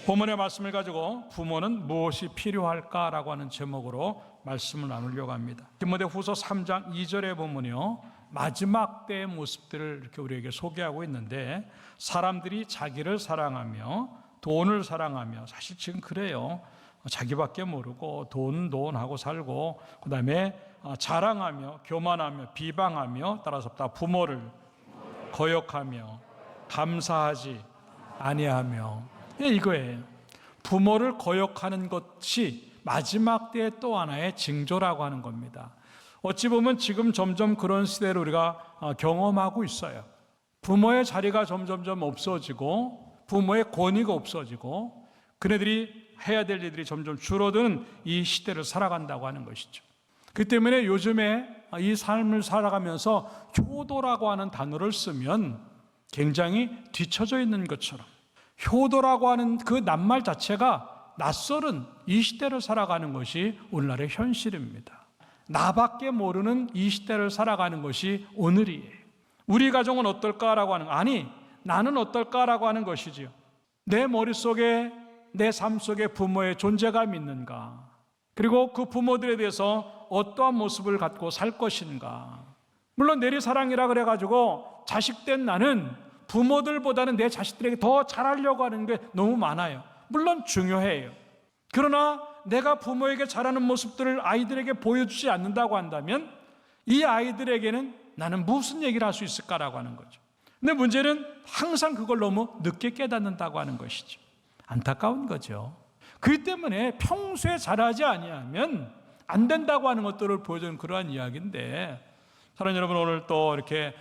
본문의 말씀을 가지고 부모는 무엇이 필요할까라고 하는 제목으로 말씀을 나누려고 합니다. 디모데후서 3장 2절에 보면요, 마지막 때의 모습들을 이렇게 우리에게 소개하고 있는데, 사람들이 자기를 사랑하며 돈을 사랑하며, 사실 지금 그래요. 자기밖에 모르고 돈하고 살고, 그 다음에 자랑하며 교만하며 비방하며, 따라서 다 부모를 거역하며 감사하지 아니하며, 이거예요. 부모를 거역하는 것이 마지막 때의 또 하나의 징조라고 하는 겁니다. 어찌 보면 지금 점점 그런 시대를 우리가 경험하고 있어요. 부모의 자리가 점점점 없어지고 부모의 권위가 없어지고 그네들이 해야 될 일들이 점점 줄어드는 이 시대를 살아간다고 하는 것이죠. 그 때문에 요즘에 이 삶을 살아가면서 효도라고 하는 단어를 쓰면 굉장히 뒤처져 있는 것처럼, 효도라고 하는 그 낱말 자체가 낯설은 이 시대를 살아가는 것이 오늘날의 현실입니다. 나밖에 모르는 이 시대를 살아가는 것이 오늘이에요. 우리 가정은 어떨까라고 하는, 아니 나는 어떨까라고 하는 것이지요. 내 머릿속에, 내 삶 속에 부모의 존재감이 있는가, 그리고 그 부모들에 대해서 어떠한 모습을 갖고 살 것인가. 물론 내리사랑이라 그래가지고 자식된 나는 부모들보다는 내 자식들에게 더 잘하려고 하는 게 너무 많아요. 물론 중요해요. 그러나 내가 부모에게 잘하는 모습들을 아이들에게 보여주지 않는다고 한다면 이 아이들에게는 나는 무슨 얘기를 할 수 있을까라고 하는 거죠. 근데 문제는 항상 그걸 너무 늦게 깨닫는다고 하는 것이죠. 안타까운 거죠. 그렇기 때문에 평소에 잘하지 아니하면 안 된다고 하는 것들을 보여주는 그러한 이야기인데, 사랑하는 여러분, 오늘 또 이렇게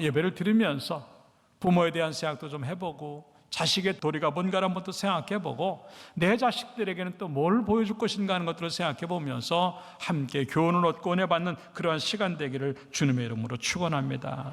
예배를 드리면서 부모에 대한 생각도 좀 해보고 자식의 도리가 뭔가를 한번 또 생각해보고 내 자식들에게는 또 뭘 보여줄 것인가 하는 것들을 생각해보면서 함께 교훈을 얻고 은혜 받는 그러한 시간 되기를 주님의 이름으로 축원합니다.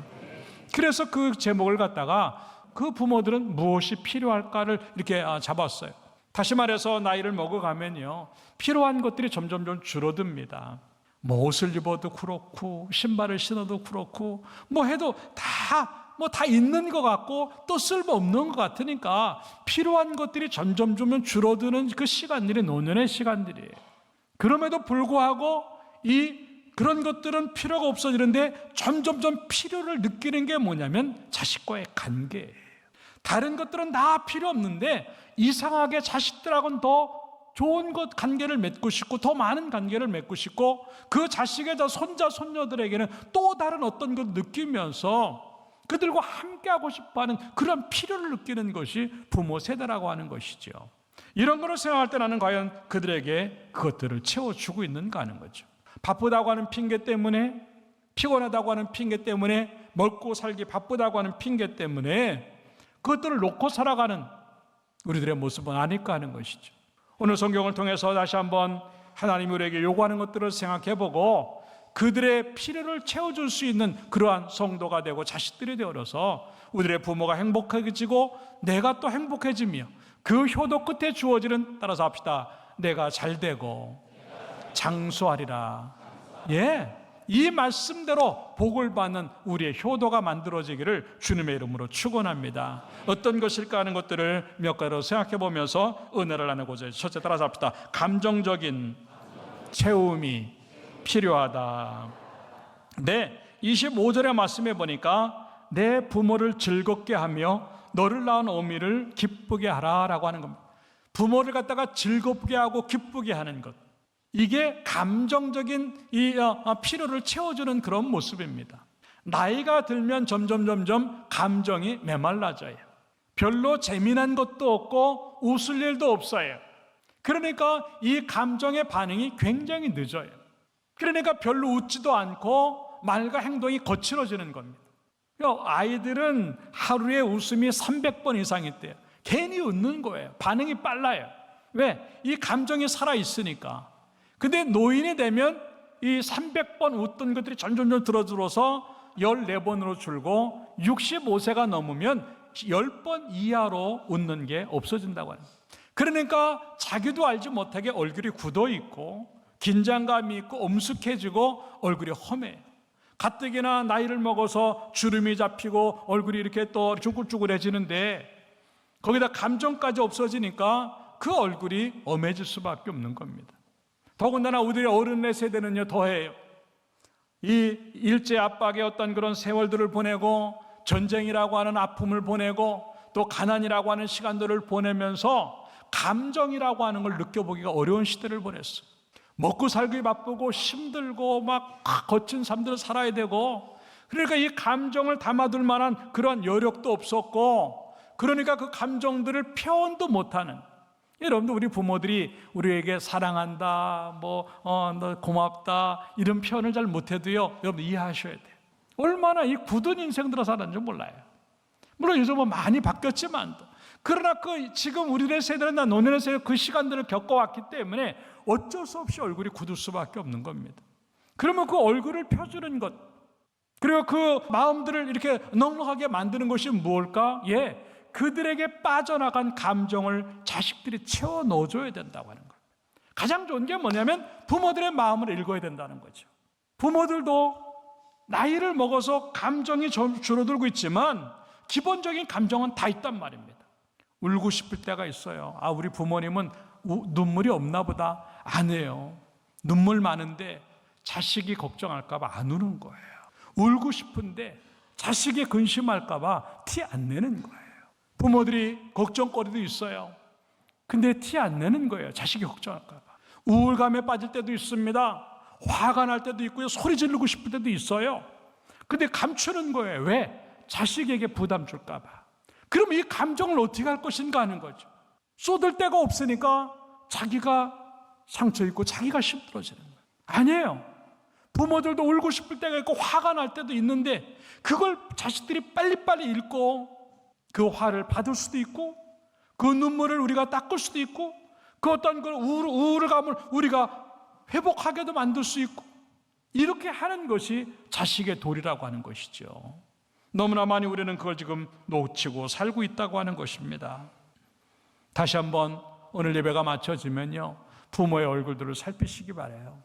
그래서 그 제목을 갖다가 그 부모들은 무엇이 필요할까를 이렇게 잡았어요. 다시 말해서 나이를 먹어가면요, 필요한 것들이 점점 줄어듭니다. 뭐 옷을 입어도 그렇고 신발을 신어도 그렇고 뭐 해도 다 있는 것 같고 또 쓸모없는 것 같으니까 필요한 것들이 점점 줄어드는 그 시간들이 노년의 시간들이에요. 그럼에도 불구하고 그런 것들은 필요가 없어지는데 점점 필요를 느끼는 게 뭐냐면 자식과의 관계예요. 다른 것들은 다 필요 없는데 이상하게 자식들하고는 더 좋은 관계를 맺고 싶고 더 많은 관계를 맺고 싶고 그 자식의 손자 손녀들에게는 또 다른 어떤 걸 느끼면서 그들과 함께하고 싶어하는 그런 필요를 느끼는 것이 부모 세대라고 하는 것이죠. 이런 거를 생각할 때 나는 과연 그들에게 그것들을 채워주고 있는가 하는 거죠. 바쁘다고 하는 핑계 때문에, 피곤하다고 하는 핑계 때문에, 먹고 살기 바쁘다고 하는 핑계 때문에 그것들을 놓고 살아가는 우리들의 모습은 아닐까 하는 것이죠. 오늘 성경을 통해서 다시 한번 하나님이 우리에게 요구하는 것들을 생각해보고 그들의 필요를 채워줄 수 있는 그러한 성도가 되고 자식들이 되어서 우리들의 부모가 행복해지고 내가 또 행복해지며 그 효도 끝에 주어지는, 따라서 합시다, 내가 잘되고 장수하리라. 이 말씀대로 복을 받는 우리의 효도가 만들어지기를 주님의 이름으로 축원합니다. 어떤 것일까 하는 것들을 몇 가지로 생각해 보면서 은혜를 나누고자 해요. 첫째, 따라서 합시다. 감정적인 채움이 필요하다. 25절의 말씀에 보니까 내 부모를 즐겁게 하며 너를 낳은 어미를 기쁘게 하라라고 하는 겁니다. 부모를 갖다가 즐겁게 하고 기쁘게 하는 것, 이게 감정적인 이 필요를 채워주는 그런 모습입니다. 나이가 들면 점점 감정이 메말라져요. 별로 재미난 것도 없고 웃을 일도 없어요. 그러니까 이 감정의 반응이 굉장히 늦어요. 그러니까 별로 웃지도 않고 말과 행동이 거칠어지는 겁니다. 아이들은 하루에 웃음이 300번 이상 있대요. 괜히 웃는 거예요. 반응이 빨라요. 왜? 이 감정이 살아있으니까. 근데 노인이 되면 이 300번 웃던 것들이 점점 들어서 14번으로 줄고 65세가 넘으면 10번 이하로 웃는 게 없어진다고 합니다. 그러니까 자기도 알지 못하게 얼굴이 굳어있고 긴장감이 있고 엄숙해지고 얼굴이 험해요. 가뜩이나 나이를 먹어서 주름이 잡히고 얼굴이 이렇게 또 쭈글쭈글해지는데 거기다 감정까지 없어지니까 그 얼굴이 엄해질 수밖에 없는 겁니다. 더군다나 우리의 어른의 세대는요 더해요. 이 일제 압박의 어떤 그런 세월들을 보내고 전쟁이라고 하는 아픔을 보내고 또 가난이라고 하는 시간들을 보내면서 감정이라고 하는 걸 느껴보기가 어려운 시대를 보냈어요. 먹고 살기 바쁘고 힘들고 막 거친 삶들을 살아야 되고, 그러니까 이 감정을 담아둘 만한 그런 여력도 없었고, 그러니까 그 감정들을 표현도 못하는, 여러분들 우리 부모들이 우리에게 사랑한다, 너 고맙다 이런 표현을 잘 못해도요 여러분 이해하셔야 돼요. 얼마나 이 굳은 인생들을 살았는지 몰라요. 물론 요즘은 많이 바뀌었지만, 그러나 지금 우리의 세대나 노년의 세대 그 시간들을 겪어왔기 때문에 어쩔 수 없이 얼굴이 굳을 수밖에 없는 겁니다. 그러면 그 얼굴을 펴주는 것, 그리고 그 마음들을 이렇게 넉넉하게 만드는 것이 무엇일까? 그들에게 빠져나간 감정을 자식들이 채워 넣어줘야 된다고 하는 거예요. 가장 좋은 게 뭐냐면 부모들의 마음을 읽어야 된다는 거죠. 부모들도 나이를 먹어서 감정이 줄어들고 있지만 기본적인 감정은 다 있단 말입니다. 울고 싶을 때가 있어요. 우리 부모님은 눈물이 없나 보다. 아니에요. 눈물 많은데 자식이 걱정할까 봐 안 우는 거예요. 울고 싶은데 자식이 근심할까 봐 티 안 내는 거예요. 부모들이 걱정거리도 있어요. 근데 티 안 내는 거예요. 자식이 걱정할까 봐. 우울감에 빠질 때도 있습니다. 화가 날 때도 있고요. 소리 지르고 싶을 때도 있어요. 근데 감추는 거예요. 왜? 자식에게 부담 줄까 봐. 그럼 이 감정을 어떻게 할 것인가 하는 거죠. 쏟을 데가 없으니까 자기가 상처 입고 자기가 힘들어지는 거예요. 아니에요. 부모들도 울고 싶을 때가 있고 화가 날 때도 있는데 그걸 자식들이 빨리빨리 읽고 그 화를 받을 수도 있고 그 눈물을 우리가 닦을 수도 있고 그 어떤 그 우울감을 우리가 회복하게도 만들 수 있고, 이렇게 하는 것이 자식의 도리라고 하는 것이죠. 너무나 많이 우리는 그걸 지금 놓치고 살고 있다고 하는 것입니다. 다시 한번 오늘 예배가 마쳐지면요 부모의 얼굴들을 살피시기 바라요.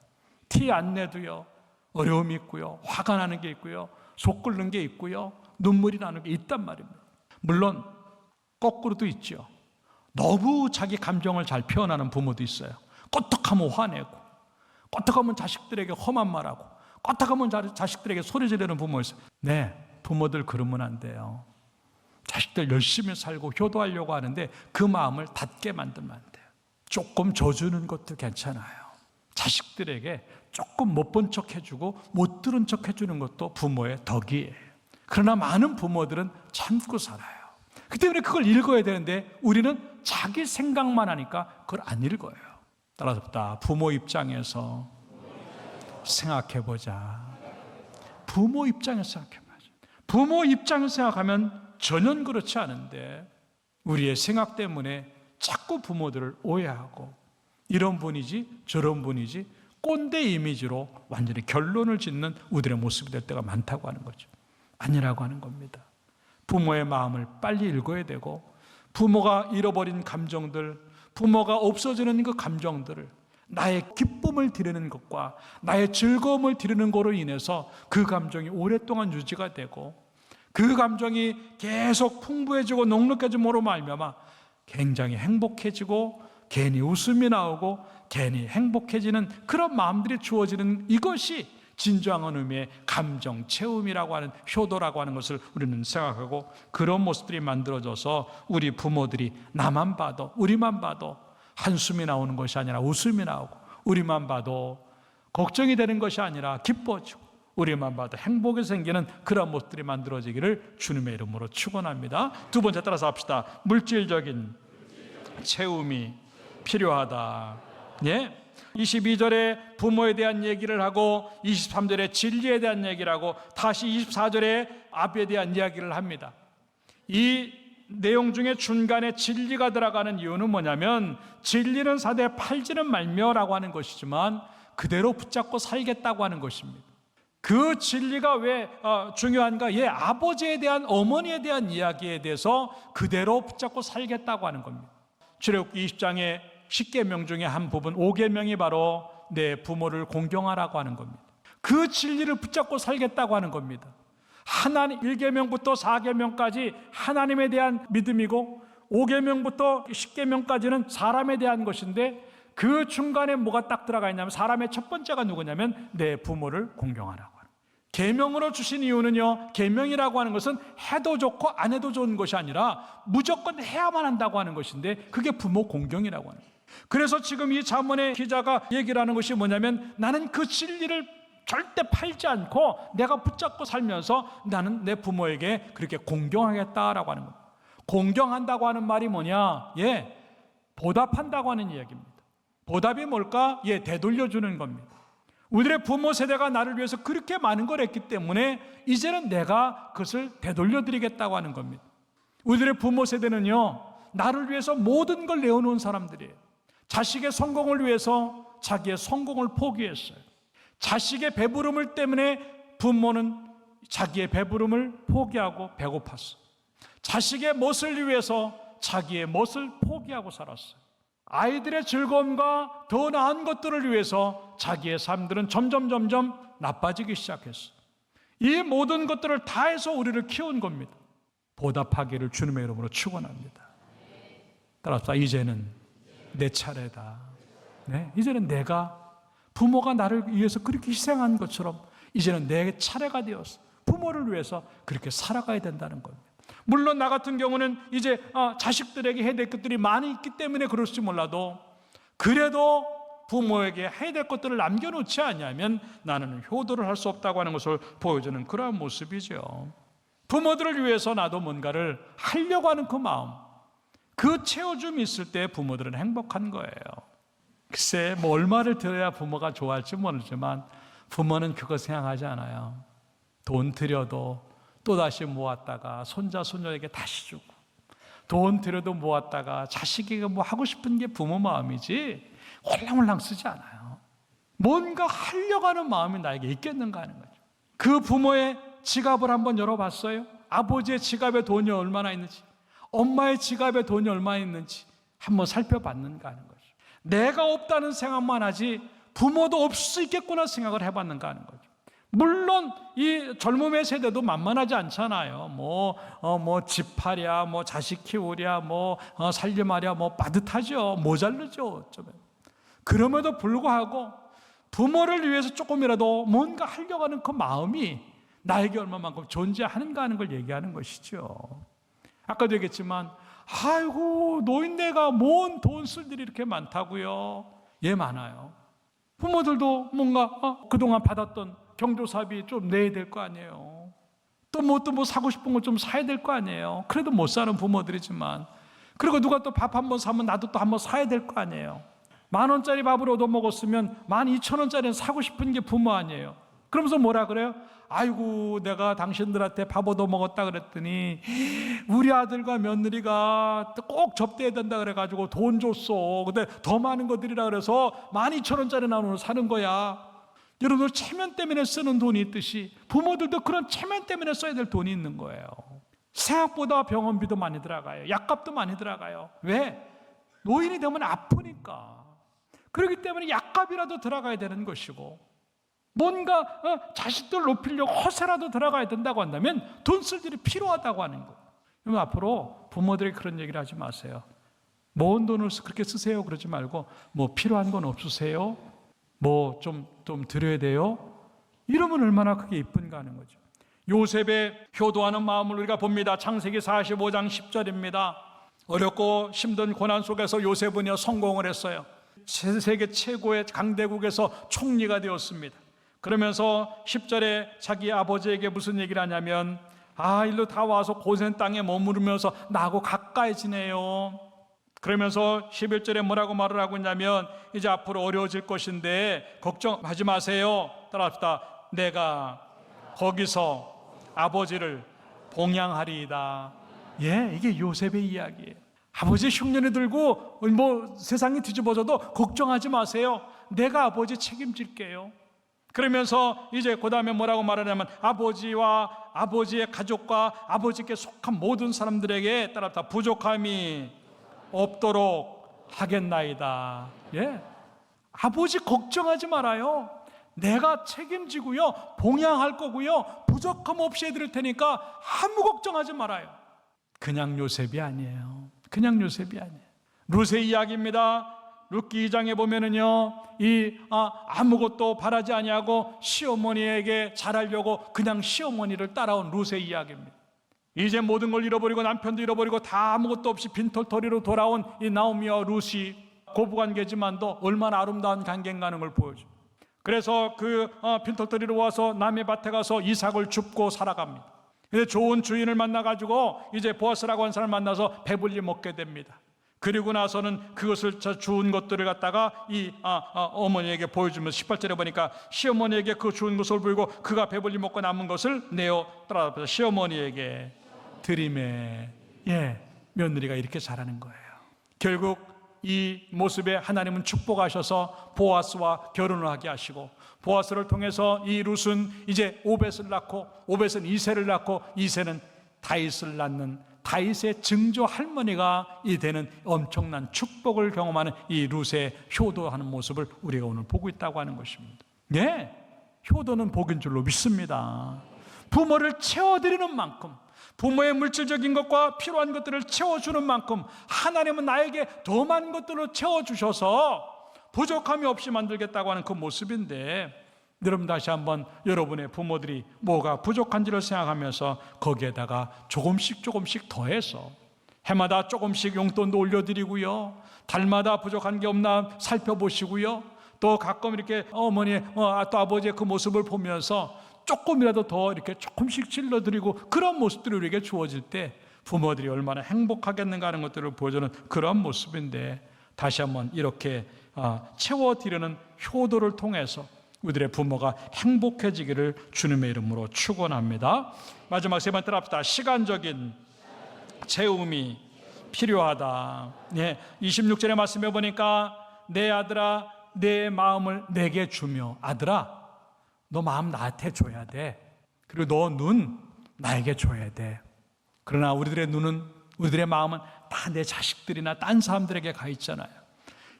티 안 내도요 어려움이 있고요, 화가 나는 게 있고요, 속 끓는 게 있고요, 눈물이 나는 게 있단 말입니다. 물론 거꾸로도 있죠. 너무 자기 감정을 잘 표현하는 부모도 있어요. 껐떡하면 화내고, 껐떡하면 자식들에게 험한 말하고, 껐떡하면 자식들에게 소리 지르는 부모 있어요. 부모들 그러면 안 돼요. 자식들 열심히 살고 효도하려고 하는데 그 마음을 닫게 만들면 안 돼요. 조금 져주는 것도 괜찮아요. 자식들에게 조금 못 본 척 해주고 못 들은 척 해주는 것도 부모의 덕이에요. 그러나 많은 부모들은 참고 살아요. 그 때문에 그걸 읽어야 되는데 우리는 자기 생각만 하니까 그걸 안 읽어요. 따라서 부모 입장에서 생각해보자. 부모 입장에서 생각해보자. 부모 입장에서 생각하면 전혀 그렇지 않은데 우리의 생각 때문에 자꾸 부모들을 오해하고 이런 분이지 저런 분이지 꼰대 이미지로 완전히 결론을 짓는 우리의 모습이 될 때가 많다고 하는 거죠. 아니라고 하는 겁니다. 부모의 마음을 빨리 읽어야 되고 부모가 잃어버린 감정들, 부모가 없어지는 그 감정들을 나의 기쁨을 드리는 것과 나의 즐거움을 드리는 것으로 인해서 그 감정이 오랫동안 유지가 되고 그 감정이 계속 풍부해지고 넉넉해짐으로 말미암아 굉장히 행복해지고 괜히 웃음이 나오고 괜히 행복해지는 그런 마음들이 주어지는, 이것이 진정한 의미의 감정 체험이라고 하는, 효도라고 하는 것을 우리는 생각하고, 그런 모습들이 만들어져서 우리 부모들이 나만 봐도, 우리만 봐도 한숨이 나오는 것이 아니라 웃음이 나오고, 우리만 봐도 걱정이 되는 것이 아니라 기뻐지고, 우리만 봐도 행복이 생기는 그런 모습들이 만들어지기를 주님의 이름으로 축원합니다. 두 번째 따라서 합시다. 물질적인 채움이 필요하다. 22절에 부모에 대한 얘기를 하고 23절에 진리에 대한 얘기를 하고 다시 24절에 아비에 대한 이야기를 합니다. 이 내용 중에 중간에 진리가 들어가는 이유는 뭐냐면, 진리는 사대 팔지는 말며라고 하는 것이지만 그대로 붙잡고 살겠다고 하는 것입니다. 그 진리가 왜 중요한가? 아버지에 대한, 어머니에 대한 이야기에 대해서 그대로 붙잡고 살겠다고 하는 겁니다. 출애굽기 20장의 10계명 중에 한 부분 5계명이 바로 내 부모를 공경하라고 하는 겁니다. 그 진리를 붙잡고 살겠다고 하는 겁니다. 하나님 1계명부터 4계명까지 하나님에 대한 믿음이고 5계명부터 10계명까지는 사람에 대한 것인데 그 중간에 뭐가 딱 들어가 있냐면 사람의 첫 번째가 누구냐면 내 부모를 공경하라고 하는. 계명으로 주신 이유는요, 계명이라고 하는 것은 해도 좋고 안 해도 좋은 것이 아니라 무조건 해야만 한다고 하는 것인데 그게 부모 공경이라고 하는 거예요. 그래서 지금 이 잠언의 기자가 얘기를 하는 것이 뭐냐면 나는 그 진리를 절대 팔지 않고 내가 붙잡고 살면서 나는 내 부모에게 그렇게 공경하겠다라고 하는 겁니다. 공경한다고 하는 말이 뭐냐? 보답한다고 하는 이야기입니다. 보답이 뭘까? 되돌려주는 겁니다. 우리의 부모 세대가 나를 위해서 그렇게 많은 걸 했기 때문에 이제는 내가 그것을 되돌려드리겠다고 하는 겁니다. 우리의 부모 세대는요, 나를 위해서 모든 걸 내어놓은 사람들이에요. 자식의 성공을 위해서 자기의 성공을 포기했어요. 자식의 배부름을 때문에 부모는 자기의 배부름을 포기하고 배고팠어요. 자식의 멋을 위해서 자기의 멋을 포기하고 살았어요. 아이들의 즐거움과 더 나은 것들을 위해서 자기의 삶들은 점점 나빠지기 시작했어요. 이 모든 것들을 다 해서 우리를 키운 겁니다. 보답하기를 주님의 이름으로 축원합니다. 따라서 이제는 내 차례다. 이제는 내가 부모가 나를 위해서 그렇게 희생한 것처럼 이제는 내 차례가 되었어. 부모를 위해서 그렇게 살아가야 된다는 겁니다. 물론 나 같은 경우는 이제 자식들에게 해야 될 것들이 많이 있기 때문에 그럴지 몰라도 그래도 부모에게 해야 될 것들을 남겨놓지 않으면 나는 효도를 할 수 없다고 하는 것을 보여주는 그러한 모습이죠. 부모들을 위해서 나도 뭔가를 하려고 하는 그 마음, 그 채워줌이 있을 때 부모들은 행복한 거예요. 글쎄 뭐 얼마를 들여야 부모가 좋아할지 모르지만 부모는 그거 생각하지 않아요. 돈 들여도 또다시 모았다가 손자 손녀에게 다시 주고, 돈 들여도 모았다가 자식에게 뭐 하고 싶은 게 부모 마음이지 홀랑홀랑 쓰지 않아요. 뭔가 하려고 하는 마음이 나에게 있겠는가 하는 거죠. 그 부모의 지갑을 한번 열어봤어요? 아버지의 지갑에 돈이 얼마나 있는지, 엄마의 지갑에 돈이 얼마나 있는지 한번 살펴봤는가 하는 거죠. 내가 없다는 생각만 하지 부모도 없을 수 있겠구나 생각을 해봤는가 하는 거죠. 물론 이 젊음의 세대도 만만하지 않잖아요. 집 팔랴, 자식 키우랴, 살림하랴, 빠듯하죠. 모자르죠. 어쩌면. 그럼에도 불구하고 부모를 위해서 조금이라도 뭔가 하려고 하는 그 마음이 나에게 얼마만큼 존재하는가 하는 걸 얘기하는 것이죠. 아까도 얘기했지만 아이고 노인네가 뭔 돈 쓸 일이 이렇게 많다고요. 많아요. 부모들도 뭔가 그동안 받았던 경조사비 좀 내야 될 거 아니에요. 또 뭐 사고 싶은 거 좀 사야 될 거 아니에요. 그래도 못 사는 부모들이지만, 그리고 누가 또 밥 한 번 사면 나도 또 한 번 사야 될 거 아니에요. 10,000원짜리 밥을 얻어먹었으면 12,000원짜리는 사고 싶은 게 부모 아니에요. 그러면서 뭐라 그래요? 아이고 내가 당신들한테 밥 얻어먹었다 그랬더니 우리 아들과 며느리가 꼭 접대해야 된다 그래가지고 돈 줬어. 근데 더 많은 것들이라 그래서 12,000원짜리 나눠 사는 거야. 여러분들 체면 때문에 쓰는 돈이 있듯이 부모들도 그런 체면 때문에 써야 될 돈이 있는 거예요. 생각보다 병원비도 많이 들어가요. 약값도 많이 들어가요. 왜? 노인이 되면 아프니까. 그렇기 때문에 약값이라도 들어가야 되는 것이고, 뭔가 자식들 높이려고 허세라도 들어가야 된다고 한다면 돈 쓸 일이 필요하다고 하는 거예요. 그럼 앞으로 부모들이 그런 얘기를 하지 마세요. 모은 돈을 그렇게 쓰세요 그러지 말고 필요한 건 없으세요? 좀 드려야 돼요? 이러면 얼마나 그게 이쁜가 하는 거죠. 요셉의 효도하는 마음을 우리가 봅니다. 창세기 45장 10절입니다. 어렵고 힘든 고난 속에서 요셉은요 성공을 했어요. 세계 최고의 강대국에서 총리가 되었습니다. 그러면서 10절에 자기 아버지에게 무슨 얘기를 하냐면 일로 다 와서 고센 땅에 머무르면서 나하고 가까이 지내요. 그러면서 11절에 뭐라고 말을 하고 있냐면 이제 앞으로 어려워질 것인데 걱정하지 마세요. 따라합시다. 내가 거기서 아버지를 봉양하리이다. 이게 요셉의 이야기예요. 아버지 흉년이 들고 세상이 뒤집어져도 걱정하지 마세요. 내가 아버지 책임질게요. 그러면서 이제 그 다음에 뭐라고 말하냐면 아버지와 아버지의 가족과 아버지께 속한 모든 사람들에게 따라다 부족함이 없도록 하겠나이다. 아버지 걱정하지 말아요. 내가 책임지고요, 봉양할 거고요, 부족함 없이 해드릴 테니까 아무 걱정하지 말아요. 그냥 요셉이 아니에요. 그냥 요셉이 아니에요. 룻의 이야기입니다. 룻기 2장에 보면은요, 아무것도 바라지 아니하고 시어머니에게 잘하려고 그냥 시어머니를 따라온 룻의 이야기입니다. 이제 모든 걸 잃어버리고 남편도 잃어버리고 다 아무것도 없이 빈털터리로 돌아온 이 나오미와 룻이 고부관계지만도 얼마나 아름다운 관계인가 하는 걸 보여줘요. 그래서 그 빈털터리로 와서 남의 밭에 가서 이삭을 줍고 살아갑니다. 근데 좋은 주인을 만나가지고 이제 보아스라고 하는 사람을 만나서 배불리 먹게 됩니다. 그리고 나서는 그것을 주운 것들을 갖다가 어머니에게 보여주면서 18절에 보니까 시어머니에게 그 주운 것을 보이고 그가 배불리 먹고 남은 것을 내어 따라서 시어머니에게 드리매. 며느리가 이렇게 잘하는 거예요. 결국 이 모습에 하나님은 축복하셔서 보아스와 결혼을 하게 하시고, 보아스를 통해서 이 룻은 이제 오벳을 낳고, 오벳은 이새를 낳고, 이새는 다윗을 낳는 다윗의 증조 할머니가 이 되는 엄청난 축복을 경험하는 이 룻의 효도하는 모습을 우리가 오늘 보고 있다고 하는 것입니다. 효도는 복인 줄로 믿습니다. 부모를 채워드리는 만큼, 부모의 물질적인 것과 필요한 것들을 채워주는 만큼 하나님은 나에게 더 많은 것들로 채워주셔서 부족함이 없이 만들겠다고 하는 그 모습인데, 여러분 다시 한번 여러분의 부모들이 뭐가 부족한지를 생각하면서 거기에다가 조금씩 더해서 해마다 조금씩 용돈도 올려드리고요, 달마다 부족한 게 없나 살펴보시고요, 또 가끔 이렇게 어머니 또 아버지의 그 모습을 보면서 조금이라도 더 이렇게 조금씩 질러드리고, 그런 모습들이 우리에게 주어질 때 부모들이 얼마나 행복하겠는가 하는 것들을 보여주는 그런 모습인데, 다시 한번 이렇게 채워드리는 효도를 통해서 우리들의 부모가 행복해지기를 주님의 이름으로 축원합니다. 마지막 세 번째 합시다. 시간적인 채움이 필요하다. 26절의 말씀에 보니까 내 아들아 내 마음을 내게 주며, 아들아 너 마음 나한테 줘야 돼. 그리고 너 눈 나에게 줘야 돼. 그러나 우리들의 눈은, 우리들의 마음은 다 내 자식들이나 딴 사람들에게 가 있잖아요.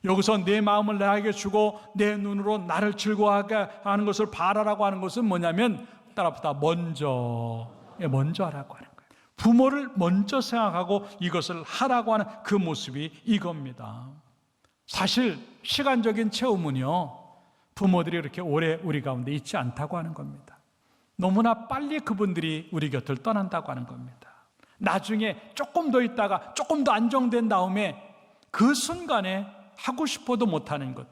여기서 내 마음을 나에게 주고 내 눈으로 나를 즐거워하게 하는 것을 바라라고 하는 것은 뭐냐면, 따라합시다. 먼저 하라고 하는 거예요. 부모를 먼저 생각하고 이것을 하라고 하는 그 모습이 이겁니다. 사실 시간적인 채움은요, 부모들이 그렇게 오래 우리 가운데 있지 않다고 하는 겁니다. 너무나 빨리 그분들이 우리 곁을 떠난다고 하는 겁니다. 나중에 조금 더 있다가 조금 더 안정된 다음에 그 순간에 하고 싶어도 못하는 것.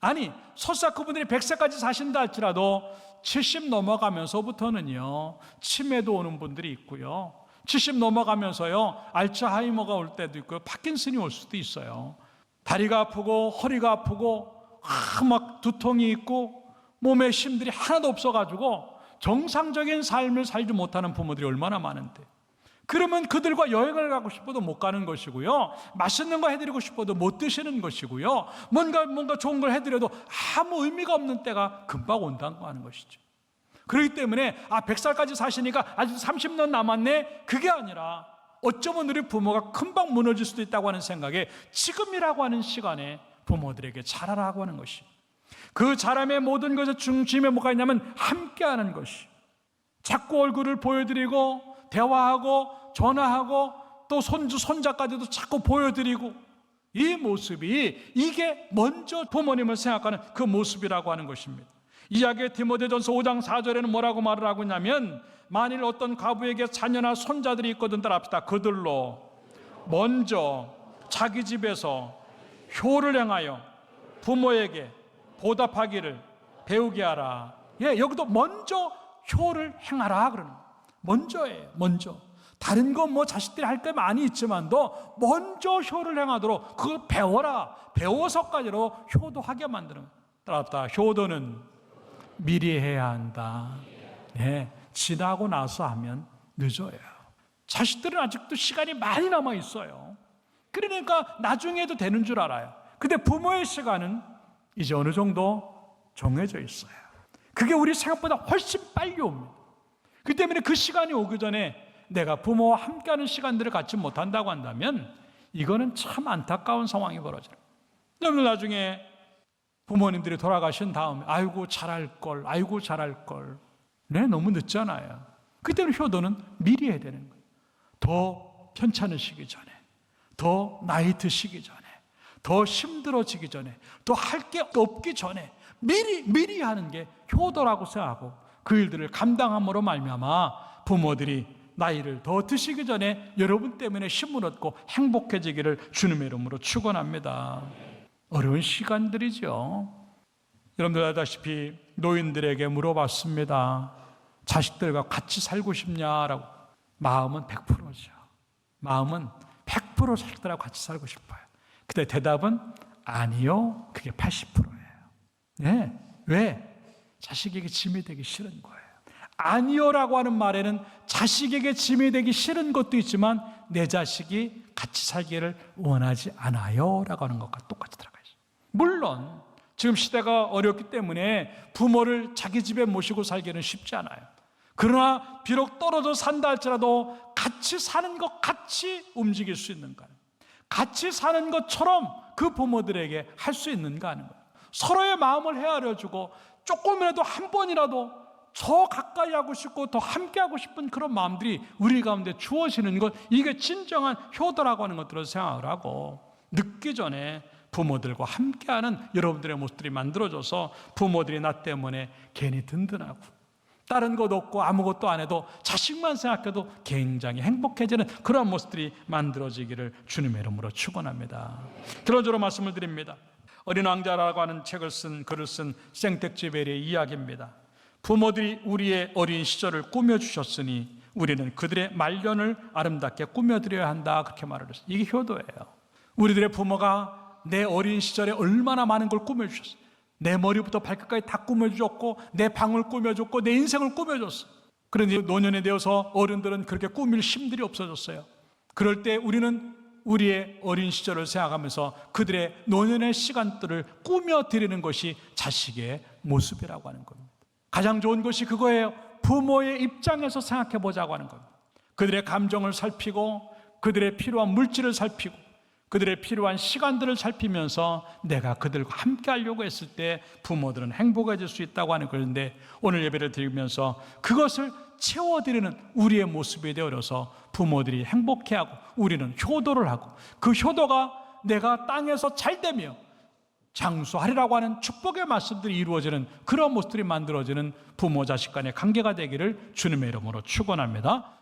아니, 설사 그분들이 100세까지 사신다 할지라도 70 넘어가면서부터는요, 치매도 오는 분들이 있고요, 70 넘어가면서요, 알츠하이머가 올 때도 있고요, 파킨슨이 올 수도 있어요. 다리가 아프고 허리가 아프고 막 두통이 있고 몸에 힘들이 하나도 없어가지고 정상적인 삶을 살지 못하는 부모들이 얼마나 많은데, 그러면 그들과 여행을 가고 싶어도 못 가는 것이고요, 맛있는 거 해드리고 싶어도 못 드시는 것이고요, 뭔가 좋은 걸 해드려도 아무 의미가 없는 때가 금방 온다고 하는 것이죠. 그렇기 때문에 100살까지 사시니까 아직 30년 남았네, 그게 아니라 어쩌면 우리 부모가 금방 무너질 수도 있다고 하는 생각에 지금이라고 하는 시간에 부모들에게 잘하라고 하는 것이, 그 잘함의 모든 것의 중심에 뭐가 있냐면 함께하는 것이, 자꾸 얼굴을 보여드리고 대화하고 전화하고 또 손주 손자까지도 자꾸 보여드리고, 이 모습이 이게 먼저 부모님을 생각하는 그 모습이라고 하는 것입니다. 이야기의 디모데전서 5장 4절에는 뭐라고 말을 하고 있냐면, 만일 어떤 과부에게 자녀나 손자들이 있거든 따라합시다. 그들로 먼저 자기 집에서 효를 행하여 부모에게 보답하기를 배우게 하라. 여기도 먼저 효를 행하라 그러는 거예요. 먼저예요. 먼저. 다른 건 뭐 자식들이 할 게 많이 있지만도 먼저 효를 행하도록 그걸 배워라. 배워서까지로 효도하게 만드는 거예요. 따라합시다. 효도는 미리 해야 한다. 지나고 나서 하면 늦어요. 자식들은 아직도 시간이 많이 남아 있어요. 그러니까 나중에 해도 되는 줄 알아요. 근데 부모의 시간은 이제 어느 정도 정해져 있어요. 그게 우리 생각보다 훨씬 빨리 옵니다. 그 때문에 그 시간이 오기 전에 내가 부모와 함께하는 시간들을 갖지 못한다고 한다면 이거는 참 안타까운 상황이 벌어져요. 여러분, 나중에 부모님들이 돌아가신 다음에 아이고 잘할걸, 아이고 잘할걸. 너무 늦잖아요. 그 때문에 효도는 미리 해야 되는 거예요. 더 편찮으시기 전에, 더 나이 드시기 전에, 더 힘들어지기 전에, 더 할 게 없기 전에 미리 하는 게 효도라고 생각하고 그 일들을 감당함으로 말미암아 부모들이 나이를 더 드시기 전에 여러분 때문에 힘을 얻고 행복해지기를 주님의 이름으로 축원합니다. 어려운 시간들이죠. 여러분들 알다시피 노인들에게 물어봤습니다. 자식들과 같이 살고 싶냐라고. 마음은 100%죠. 마음은 100% 자식들하고 같이 살고 싶어요. 근데 대답은 아니요. 그게 80%예요. 네. 왜? 자식에게 짐이 되기 싫은 거예요. 아니요라고 하는 말에는 자식에게 짐이 되기 싫은 것도 있지만 내 자식이 같이 살기를 원하지 않아요라고 하는 것과 똑같이 들어가 있어요. 물론 지금 시대가 어렵기 때문에 부모를 자기 집에 모시고 살기는 쉽지 않아요. 그러나 비록 떨어져 산다 할지라도 같이 사는 것 같이 움직일 수 있는가, 같이 사는 것처럼 그 부모들에게 할 수 있는가 하는 거예요. 서로의 마음을 헤아려주고 조금이라도 한 번이라도 더 가까이 하고 싶고 더 함께 하고 싶은 그런 마음들이 우리 가운데 주어지는 것, 이게 진정한 효도라고 하는 것들을 생각을 하고 늦기 전에 부모들과 함께하는 여러분들의 모습들이 만들어져서 부모들이 나 때문에 괜히 든든하고 다른 것 없고 아무것도 안 해도 자식만 생각해도 굉장히 행복해지는 그런 모습들이 만들어지기를 주님의 이름으로 축원합니다. 결론적으로 말씀을 드립니다. 어린 왕자라고 하는 글을 쓴 생텍쥐베리의 이야기입니다. 부모들이 우리의 어린 시절을 꾸며주셨으니 우리는 그들의 말년을 아름답게 꾸며드려야 한다, 그렇게 말을 했어요. 이게 효도예요. 우리들의 부모가 내 어린 시절에 얼마나 많은 걸 꾸며주셨어요. 내 머리부터 발끝까지 다 꾸며주셨고 내 방을 꾸며줬고 내 인생을 꾸며줬어. 그런데 노년이 되어서 어른들은 그렇게 꾸밀 힘들이 없어졌어요. 그럴 때 우리는 우리의 어린 시절을 생각하면서 그들의 노년의 시간들을 꾸며드리는 것이 자식의 모습이라고 하는 겁니다. 가장 좋은 것이 그거예요. 부모의 입장에서 생각해 보자고 하는 겁니다. 그들의 감정을 살피고 그들의 필요한 물질을 살피고 그들의 필요한 시간들을 살피면서 내가 그들과 함께 하려고 했을 때 부모들은 행복해질 수 있다고 하는 것인데, 오늘 예배를 드리면서 그것을 채워드리는 우리의 모습이 되어서 부모들이 행복해하고 우리는 효도를 하고 그 효도가 내가 땅에서 잘되며 장수하리라고 하는 축복의 말씀들이 이루어지는 그런 모습들이 만들어지는 부모 자식 간의 관계가 되기를 주님의 이름으로 축원합니다.